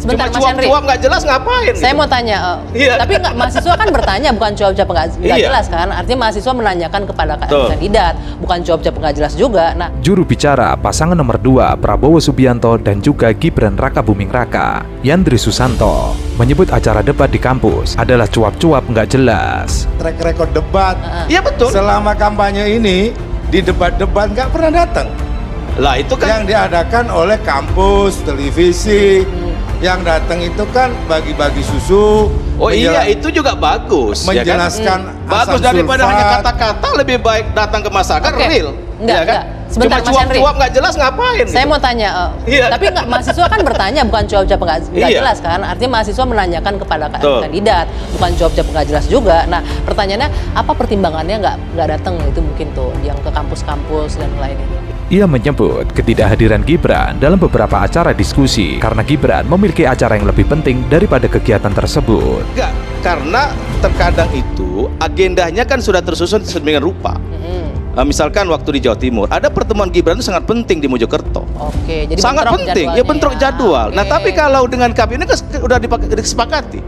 Sebentar, Cuma Mas Henry. cuap-cuap nggak jelas ngapain? Saya gitu? mau tanya, Iya. tapi mahasiswa kan bertanya bukan jawab-jawab nggak Iya. jelas kan? Artinya mahasiswa menanyakan kepada Betul. kandidat, bukan jawab-jawab nggak jelas juga. Nah, Juru bicara pasangan nomor 2 Prabowo Subianto dan juga Gibran Rakabuming Raka, Yandri Susanto, menyebut acara debat di kampus adalah cuap-cuap nggak jelas. Track record debat Iya betul. selama kampanye ini di debat-debat nggak pernah datang. Lah itu kan Yang diadakan oleh kampus, televisi, yang datang itu kan bagi-bagi susu. oh iya itu juga bagus. Ya kan? menjelaskan Bagus asam daripada sulfat. hanya kata-kata, lebih baik datang ke masyarakat Oke. real. Enggak, ya kan? enggak. Sebentar, Cuma Mas Henry. cuap-cuap nggak jelas ngapain? saya gitu? mau tanya, Iya. tapi mahasiswa kan bertanya bukan jawab-jawab nggak Iya. jelas kan? Artinya mahasiswa menanyakan kepada Betul. kandidat, bukan jawab-jawab nggak jelas juga. Nah, pertanyaannya apa pertimbangannya nggak datang itu mungkin tuh yang ke kampus-kampus dan lainnya. Ia menyebut ketidakhadiran Gibran dalam beberapa acara diskusi karena Gibran memiliki acara yang lebih penting daripada kegiatan tersebut. Enggak, karena terkadang itu agendanya kan sudah tersusun sedemikian rupa. Misalkan waktu di Jawa Timur ada pertemuan Gibran itu sangat penting di Mojokerto. Oke, jadi Sangat bentrok penting, ya jadwalnya bentrok jadwal. Nah, Oke. tapi kalau dengan KPU ini kan udah disepakati.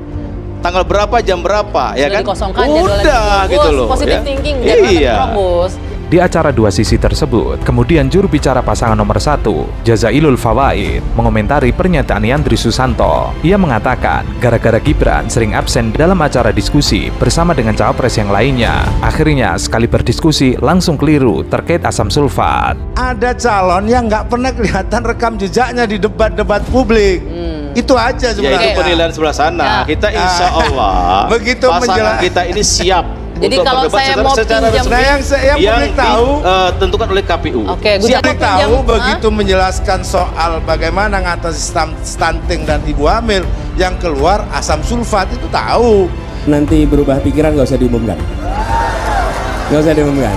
Tanggal berapa, jam berapa, ya Sudah kan? dikosongkan jadwalnya Udah dulu. gitu Bos, loh. positive ya. thinking, jangan Iya. terobos. Di acara dua sisi tersebut, kemudian juru bicara pasangan nomor 1, Jazailul Fawaid, mengomentari pernyataan Yandri Susanto. Ia mengatakan, gara-gara Gibran sering absen dalam acara diskusi bersama dengan cawapres yang lainnya, akhirnya sekali berdiskusi langsung keliru terkait asam sulfat. Ada calon yang nggak pernah kelihatan rekam jejaknya di debat-debat publik. Itu aja Ya sebenarnya. itu penilaian sebelah sana. Ya. Kita insya Allah Begitu pasangan kita ini siap. Jadi untuk kalau berdebat saya mau pinjam- resmi Nah, yang publik tahu, ditentukan oleh KPU. Oke, gue Siap. publik tahu begitu menjelaskan soal bagaimana ngatasi stunting dan ibu hamil yang keluar asam sulfat itu tahu. Nanti berubah pikiran nggak usah diumumkan, nggak usah diumumkan,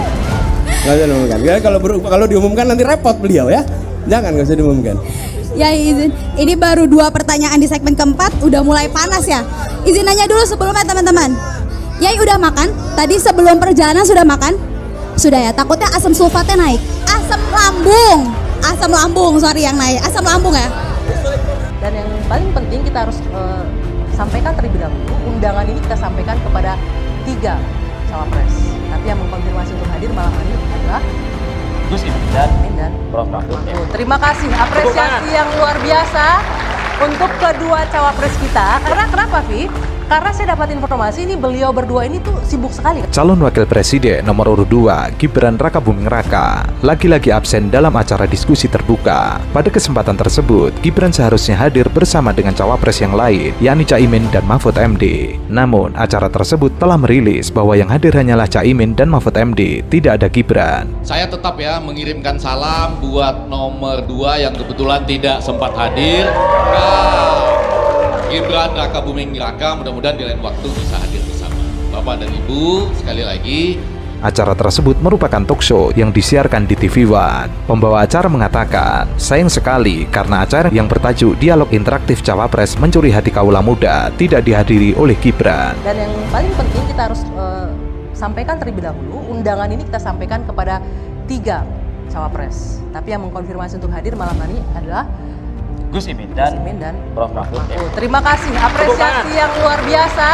nggak usah diumumkan. Ya, kalau diumumkan nanti repot beliau ya, jangan nggak usah diumumkan. Ya izin, ini baru 2 pertanyaan di segmen keempat, udah mulai panas ya. Izin nanya dulu sebelumnya teman-teman. Yai udah makan? Tadi sebelum perjalanan sudah makan? Sudah ya, takutnya asam sulfatnya naik. Asam lambung, sorry yang naik. Asam lambung ya. Dan yang paling penting kita harus sampaikan terlebih dahulu, undangan ini kita sampaikan kepada 3 cawapres. Tapi yang mengkonfirmasi untuk hadir malam hari ini adalah Gus Imin dan Prof. Mahfud. terima kasih apresiasi yang luar biasa untuk kedua cawapres kita. Karena kenapa, Vi? Karena saya dapat informasi ini beliau berdua ini tuh sibuk sekali. Calon Wakil Presiden nomor urut 2, Gibran Rakabuming Raka, lagi-lagi absen dalam acara diskusi terbuka. Pada kesempatan tersebut, Gibran seharusnya hadir bersama dengan cawapres yang lain, yakni Caimin dan Mahfud MD. Namun, acara tersebut telah merilis bahwa yang hadir hanyalah Caimin dan Mahfud MD, tidak ada Gibran. Saya tetap ya mengirimkan salam buat nomor 2 yang kebetulan tidak sempat hadir. Gibran Rakabuming Raka, mudah-mudahan di lain waktu bisa hadir bersama Bapak dan Ibu. Sekali lagi, Acara tersebut merupakan talk show yang disiarkan di TV One. Pembawa acara mengatakan, sayang sekali karena acara yang bertajuk Dialog Interaktif Cawapres Mencuri Hati Kaula Muda tidak dihadiri oleh Gibran. Dan yang paling penting kita harus sampaikan terlebih dahulu, undangan ini kita sampaikan kepada 3 cawapres. Tapi yang mengkonfirmasi untuk hadir malam hari adalah Gus Imin dan Prof. Mahfud. terima kasih apresiasi yang luar biasa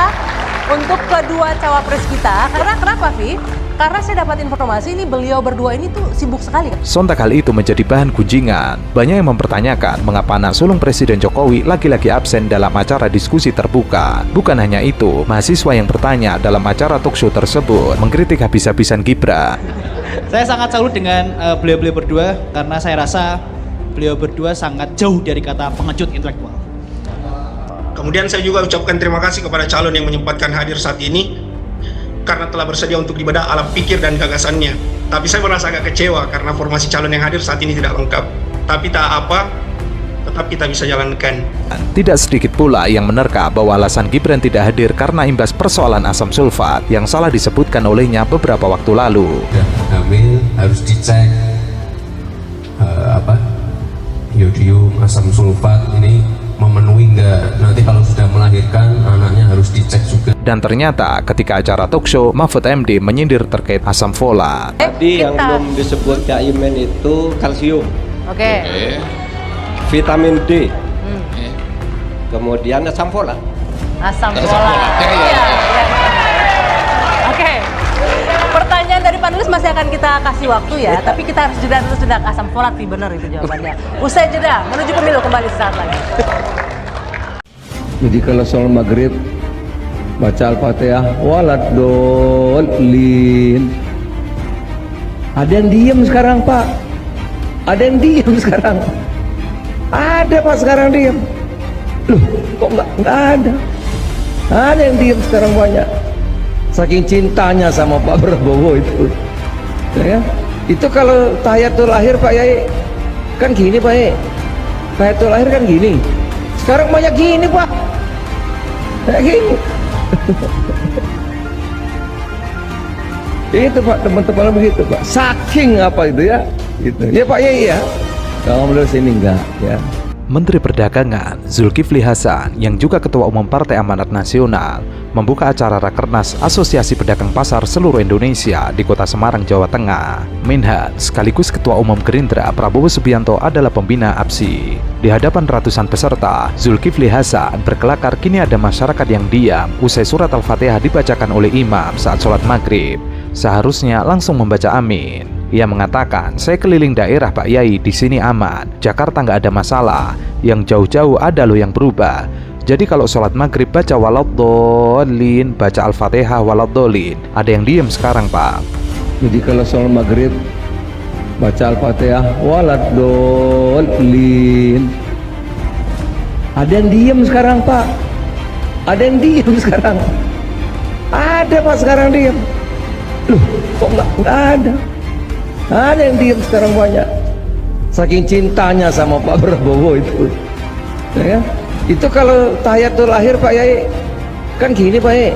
untuk kedua cawapres kita. Karena kenapa, Vi? Karena saya dapat informasi ini beliau berdua ini tuh sibuk sekali. Sontak hal itu menjadi bahan gunjingan. Banyak yang mempertanyakan mengapa anak sulung Presiden Jokowi lagi-lagi absen dalam acara diskusi terbuka. Bukan hanya itu, mahasiswa yang bertanya dalam acara talk show tersebut mengkritik habis-habisan Gibran. Saya sangat salut dengan beliau-beliau berdua karena saya rasa beliau berdua sangat jauh dari kata pengecut intelektual. Kemudian saya juga ucapkan terima kasih kepada calon yang menyempatkan hadir saat ini karena telah bersedia untuk dibedah alam pikir dan gagasannya. Tapi saya merasa agak kecewa karena formasi calon yang hadir saat ini tidak lengkap. Tapi tak apa, tetap kita bisa jalankan. Tidak sedikit pula yang menerka bahwa alasan Gibran tidak hadir karena imbas persoalan asam sulfat yang salah disebutkan olehnya beberapa waktu lalu. Hamil harus dicek yodium asam sulfat ini memenuhi enggak, nanti kalau sudah melahirkan anaknya harus dicek juga. Dan ternyata ketika acara talk show, Mahfud MD menyindir terkait asam folat. Tadi yang belum disebut Caimin itu kalsium, Oke. vitamin D, kemudian asam folat. Asam Asam folat. folat. Ya, ya, Iya, ya. iya. Oke. Pertanyaan dari panelis masih akan kita kasih waktu ya, tapi kita harus jeda dulu sudah. Asam folat sih benar itu jawabannya. Usai jeda, menuju pemilu kembali sesaat lagi. Jadi kalau sholat maghrib baca Al-Fatihah waladhdallin. Ada yang diem sekarang Pak. Ada yang diem sekarang. Ada Pak sekarang diem. Loh, kok nggak ada? Ada yang diem sekarang banyak. Saking cintanya sama Pak Prabowo itu. Ya, itu kalau tahiyatul akhir Pak Yai kan gini Pak Yai. Tahiyatul akhir kan gini. Sekarang banyak gini Pak. Kayak gini. Itu Pak, teman-teman begitu Pak. Saking apa itu ya? Itu. Ya Pak Yai ya. Kalau belum sini enggak ya. Menteri Perdagangan Zulkifli Hasan yang juga Ketua Umum Partai Amanat Nasional membuka acara Rakernas Asosiasi Pedagang Pasar seluruh Indonesia di Kota Semarang, Jawa Tengah. Menhan sekaligus Ketua Umum Gerindra Prabowo Subianto adalah pembina APSI. Di hadapan ratusan peserta, Zulkifli Hasan berkelakar kini ada masyarakat yang diam usai surat Al-Fatihah dibacakan oleh imam saat sholat maghrib. Seharusnya langsung membaca amin. Ia mengatakan, saya keliling daerah Pak Yai, di sini aman. Jakarta nggak ada masalah. Yang jauh-jauh ada loh yang berubah. Jadi kalau sholat maghrib baca waladhdallin, baca Al-Fatihah waladhdallin. Ada yang diem sekarang Pak. Jadi kalau sholat maghrib baca Al-Fatihah waladhdallin. Ada yang diem sekarang Pak. Ada yang diem sekarang. Ada Pak sekarang diem. Loh, kok nggak ada? Ada yang diem sekarang banyak. Saking cintanya sama Pak Prabowo itu. Ya, itu kalau tahiyatul akhir Pak Yai kan gini Pak Yai.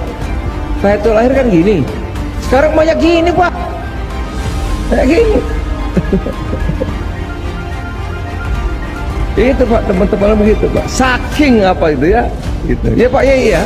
Tahiyatul akhir kan gini. Sekarang banyak gini Pak. Kayak gini. Itu Pak, teman-teman begitu Pak. Saking apa itu ya? Gitu. Ya Pak Yai ya.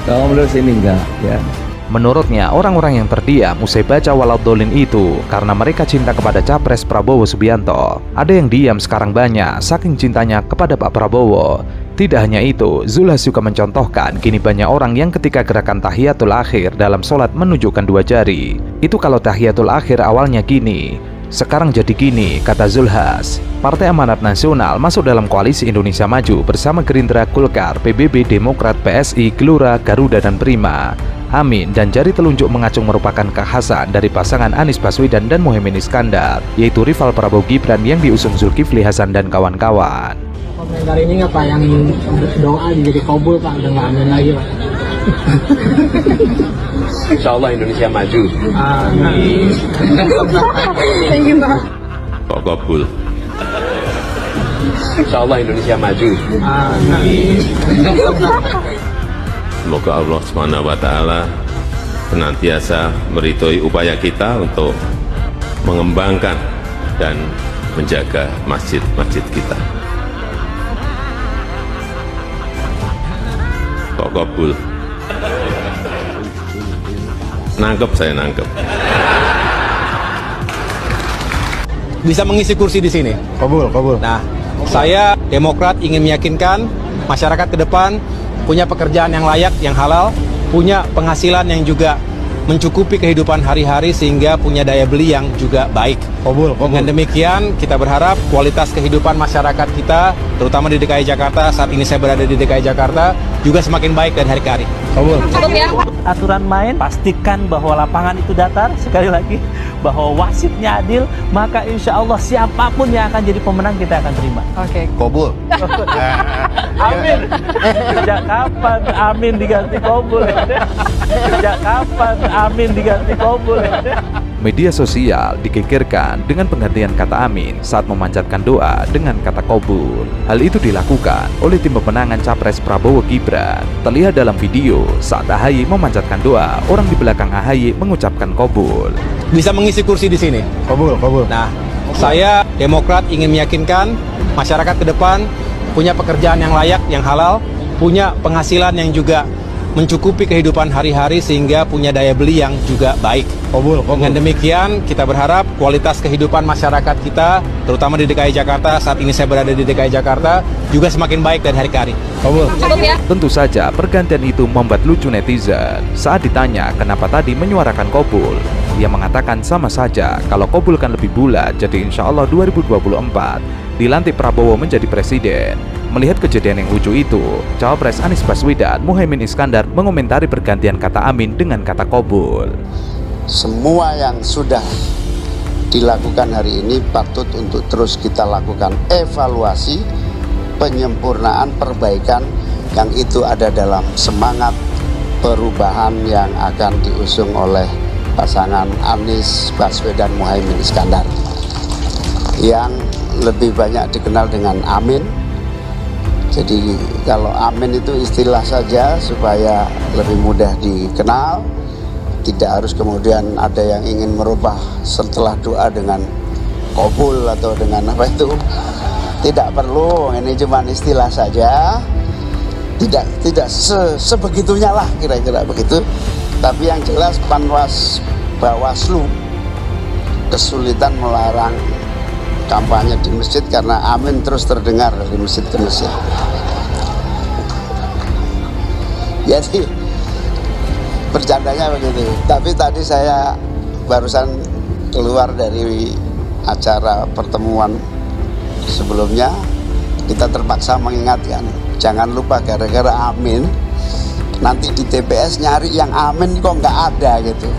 Kalau belum sini enggak ya. Menurutnya, orang-orang yang terdiam usai baca waladhdallin itu karena mereka cinta kepada Capres Prabowo Subianto. Ada yang diam sekarang banyak, saking cintanya kepada Pak Prabowo. Tidak hanya itu, Zulhas juga mencontohkan kini banyak orang yang ketika gerakan tahiyatul akhir dalam sholat menunjukkan dua jari. Itu kalau tahiyatul akhir awalnya gini, sekarang jadi gini, kata Zulhas. Partai Amanat Nasional masuk dalam koalisi Indonesia Maju bersama Gerindra, Golkar, PBB, Demokrat, PSI, Gelora, Garuda, dan Prima. Amin dan jari telunjuk mengacung merupakan kekhasan dari pasangan Anies Baswedan dan Muhaimin Iskandar, yaitu rival Prabowo Gibran yang diusung Zulkifli Hasan dan kawan-kawan. Komentar ini nggak Pak, yang doa jadi kabul Pak, udah nggak amin lagi Pak. Insya Allah Indonesia maju. Amin. Thank you Pak. Kok kabul? Insya Allah Indonesia maju. Amin. Semoga Allah SWT senantiasa meridhoi upaya kita untuk mengembangkan dan menjaga masjid-masjid kita. Kok kabul? Nangkep saya nangkep. Bisa mengisi kursi di sini. Kabul. Nah, saya Demokrat ingin meyakinkan masyarakat ke depan punya pekerjaan yang layak, yang halal, punya penghasilan yang juga mencukupi kehidupan hari-hari sehingga punya daya beli yang juga baik. Kabul. Dengan demikian kita berharap kualitas kehidupan masyarakat kita, terutama di DKI Jakarta, saat ini saya berada di DKI Jakarta, juga semakin baik dari hari ke hari. Kabul. Aturan main, pastikan bahwa lapangan itu datar, sekali lagi bahwa wasitnya adil, maka insya Allah siapapun yang akan jadi pemenang kita akan terima. Oke. Kabul. Amin. Sejak kapan amin diganti kabul? Sejak kapan amin diganti kabul? Media sosial digegerkan dengan penggantian kata amin saat memanjatkan doa dengan kata kabul. Hal itu dilakukan oleh tim pemenangan Capres Prabowo Gibran. Terlihat dalam video saat AHY memanjatkan doa, orang di belakang AHY mengucapkan kabul. Bisa mengisi kursi di sini. Kabul. Nah, saya Demokrat ingin meyakinkan masyarakat ke depan punya pekerjaan yang layak, yang halal, punya penghasilan yang juga mencukupi kehidupan hari-hari sehingga punya daya beli yang juga baik. Dengan demikian kita berharap kualitas kehidupan masyarakat kita, terutama di DKI Jakarta, saat ini saya berada di DKI Jakarta, juga semakin baik dari hari ke hari. Tentu saja pergantian itu membuat lucu netizen. Saat ditanya kenapa tadi menyuarakan Qobul, ia mengatakan sama saja kalau Qobul kan lebih bulat, jadi insya Allah 2024 dilantik Prabowo menjadi presiden. Melihat kejadian yang lucu itu, Cawapres Anies Baswedan Muhaimin Iskandar mengomentari pergantian kata amin dengan kata Qobul. Semua yang sudah dilakukan hari ini patut untuk terus kita lakukan evaluasi, penyempurnaan, perbaikan yang itu ada dalam semangat perubahan yang akan diusung oleh pasangan Anies Baswedan Muhaimin Iskandar yang lebih banyak dikenal dengan Amin. Jadi kalau amin itu istilah saja supaya lebih mudah dikenal, tidak harus kemudian ada yang ingin merubah setelah doa dengan Qobul atau dengan apa itu. Tidak perlu, ini cuma istilah saja. Tidak sebegitunya lah kira-kira begitu. Tapi yang jelas Panwas Bawaslu kesulitan melarang kampanye di masjid karena amin terus terdengar dari masjid ke masjid. Jadi bercandanya begitu. Tapi tadi saya barusan keluar dari acara pertemuan sebelumnya, kita terpaksa mengingatkan jangan lupa gara-gara amin nanti di TPS nyari yang amin kok nggak ada gitu.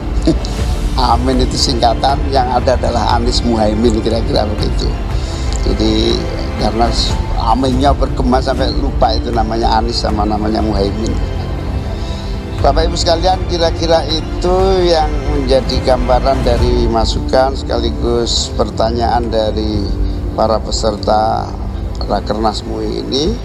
Amin itu singkatan, yang ada adalah Anies Muhaimin, kira-kira begitu. Jadi karena aminnya bergema sampai lupa itu namanya Anies sama namanya Muhaimin. Bapak Ibu sekalian, kira-kira itu yang menjadi gambaran dari masukan sekaligus pertanyaan dari para peserta Rakernas MUI ini.